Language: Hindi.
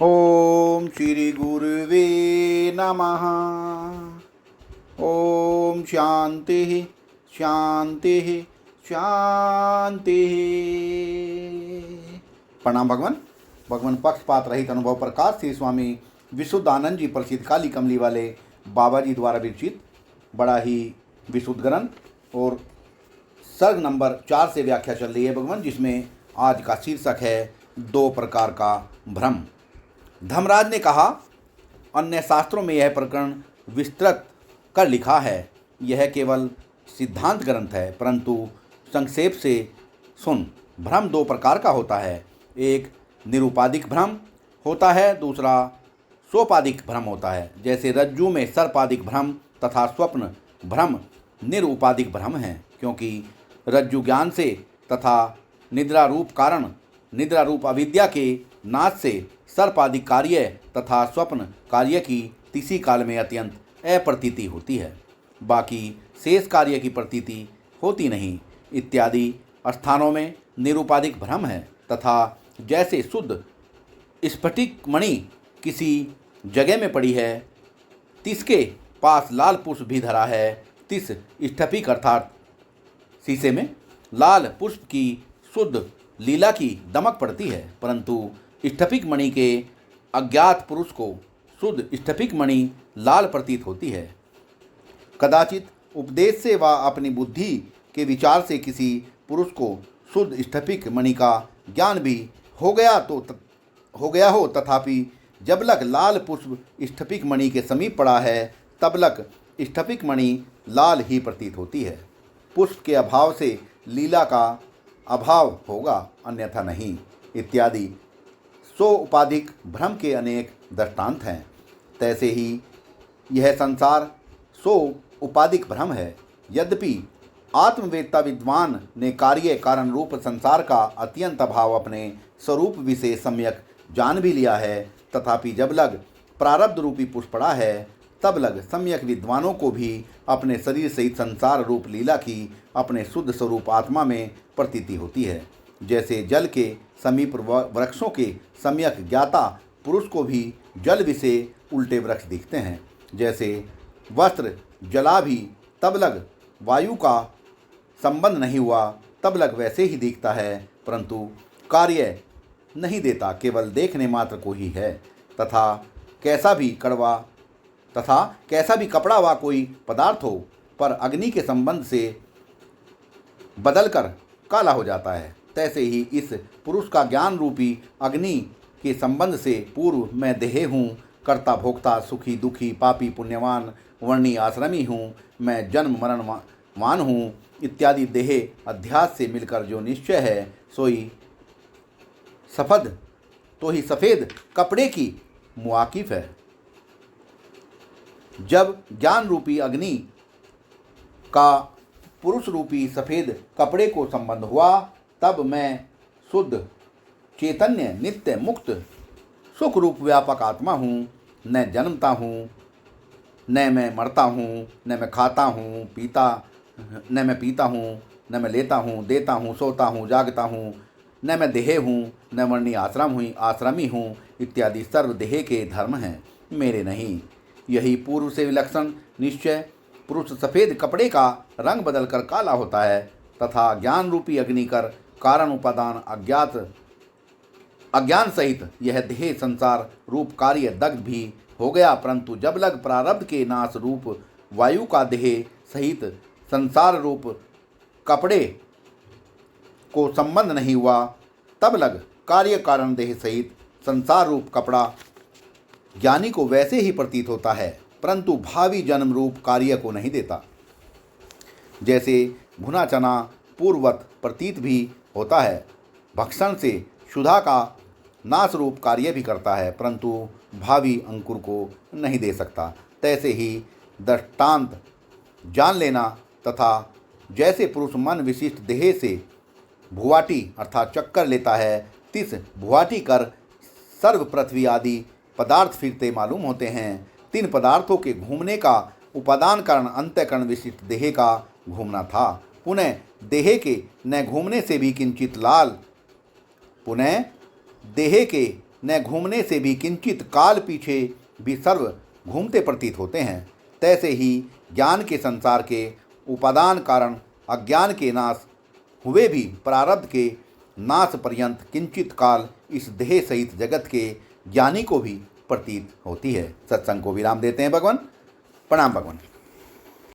ओम श्री गुरुवे नमः। ओम शांति शांति शांति। प्रणाम भगवान। भगवान पक्षपात रहित अनुभव प्रकाश श्री स्वामी विशुद्धानंद जी प्रसिद्ध काली कमली वाले बाबा जी द्वारा विरचित बड़ा ही विशुद्ध ग्रंथ और सर्ग नंबर 4 से व्याख्या चल रही है भगवान, जिसमें आज का शीर्षक है 2 प्रकार का भ्रम। धर्मराज ने कहा, अन्य शास्त्रों में यह प्रकरण विस्तृत कर लिखा है। यह केवल सिद्धांत ग्रंथ है, परंतु संक्षेप से सुन। भ्रम 2 प्रकार का होता है। एक निरुपाधिक भ्रम होता है, दूसरा सोपाधिक भ्रम होता है। जैसे रज्जु में सर्पाधिक भ्रम तथा स्वप्न भ्रम निरुपाधिक भ्रम है, क्योंकि रज्जु ज्ञान से तथा निद्रा रूप कारण, निद्रा रूप अविद्या के नाश से सर्पाधिक कार्य तथा स्वप्न कार्य की किसी काल में अत्यंत अप्रतीति होती है, बाकी शेष कार्य की प्रतीति होती नहीं। इत्यादि स्थानों में निरुपाधिक भ्रम है। तथा जैसे शुद्ध स्फटिक मणि किसी जगह में पड़ी है, तिसके पास लाल पुष्प भी धरा है, तिस स्फटिक अर्थात शीशे में लाल पुष्प की शुद्ध लीला की दमक पड़ती है, परंतु स्फटिक मणि के अज्ञात पुरुष को शुद्ध स्फटिक मणि लाल प्रतीत होती है। कदाचित उपदेश से व अपनी बुद्धि के विचार से किसी पुरुष को शुद्ध स्फटिक मणि का ज्ञान भी हो गया हो, तथापि जबलक लाल पुष्प स्फटिक मणि के समीप पड़ा है, तबलक स्फटिक मणि लाल ही प्रतीत होती है। पुष्प के अभाव से लीला का अभाव होगा, अन्यथा नहीं। इत्यादि सो उपाधिक भ्रम के अनेक दृष्टांत हैं। तैसे ही यह संसार सो उपाधिक भ्रम है। यद्यपि आत्मवेत्ता विद्वान ने कार्य कारण रूप संसार का अत्यंत अभाव अपने स्वरूप विषय सम्यक जान भी लिया है, तथापि जब लग प्रारब्ध रूपी पुष्प पड़ा है, तब लग सम्यक विद्वानों को भी अपने शरीर सहित संसार रूप लीला की अपने शुद्ध स्वरूप आत्मा में प्रतीति होती है। जैसे जल के समीप वृक्षों के सम्यक ज्ञाता पुरुष को भी जल विषय उल्टे वृक्ष दिखते हैं। जैसे वस्त्र जला भी तब लग वायु का संबंध नहीं हुआ, तब लग वैसे ही दिखता है, परंतु कार्य नहीं देता, केवल देखने मात्र को ही है। तथा कैसा भी कपड़ा व कोई पदार्थ हो, पर अग्नि के संबंध से बदलकर काला हो जाता है, तैसे ही इस पुरुष का ज्ञान रूपी अग्नि के संबंध से पूर्व मैं देह हूँ, कर्ता भोक्ता, सुखी दुखी, पापी पुण्यवान, वर्णी आश्रमी हूँ, मैं जन्म मरणवान हूँ इत्यादि देह अध्यास से मिलकर जो निश्चय है, सोई सफ़ेद कपड़े की मुआकिफ है। जब ज्ञान रूपी अग्नि का पुरुष रूपी सफ़ेद कपड़े को संबंध हुआ, तब मैं शुद्ध चैतन्य नित्य मुक्त सुख रूप व्यापक आत्मा हूँ। न जन्मता हूँ, न मैं मरता हूँ, न मैं खाता हूँ न मैं पीता हूँ, न मैं लेता हूँ, देता हूँ, सोता हूँ, जागता हूँ, न मैं देह हूँ, न वर्णी आश्रमी हूँ इत्यादि सर्व देह के धर्म हैं, मेरे नहीं। यही पूर्व से विलक्षण निश्चय पुरुष सफ़ेद कपड़े का रंग बदलकर काला होता है, तथा ज्ञान रूपी अग्नि कर कारण उपादान अज्ञान सहित यह देह संसार रूप कार्य दग्ध भी हो गया, परंतु जब लग प्रारब्ध के नाश रूप वायु का देह सहित संसार रूप कपड़े को संबंध नहीं हुआ, तब लग कार्य कारण देह सहित संसार रूप कपड़ा ज्ञानी को वैसे ही प्रतीत होता है, परंतु भावी जन्म रूप कार्य को नहीं देता। जैसे भुना चना पूर्ववत प्रतीत भी होता है, भक्षण से क्षुधा का नाश रूप कार्य भी करता है, परंतु भावी अंकुर को नहीं दे सकता। तैसे ही दृष्टांत जान लेना तथा जैसे पुरुष मन विशिष्ट देह से भुआटी अर्थात चक्कर लेता है, तिस भुआटी कर सर्व पृथ्वी आदि पदार्थ फिरते मालूम होते हैं। 3 पदार्थों के घूमने का उपादान कारण अंतःकरण विशिष्ट देह का घूमना था। पुनः देह के न घूमने से भी किंचित लाल, पुनः देह के न घूमने से भी किंचित काल पीछे भी सर्व घूमते प्रतीत होते हैं, तैसे ही ज्ञान के संसार के उपादान कारण अज्ञान के नाश हुए भी प्रारब्ध के नाश पर्यंत किंचित काल इस देह सहित जगत के ज्ञानी को भी प्रतीत होती है। सत्संग को विराम देते हैं भगवान। प्रणाम भगवान।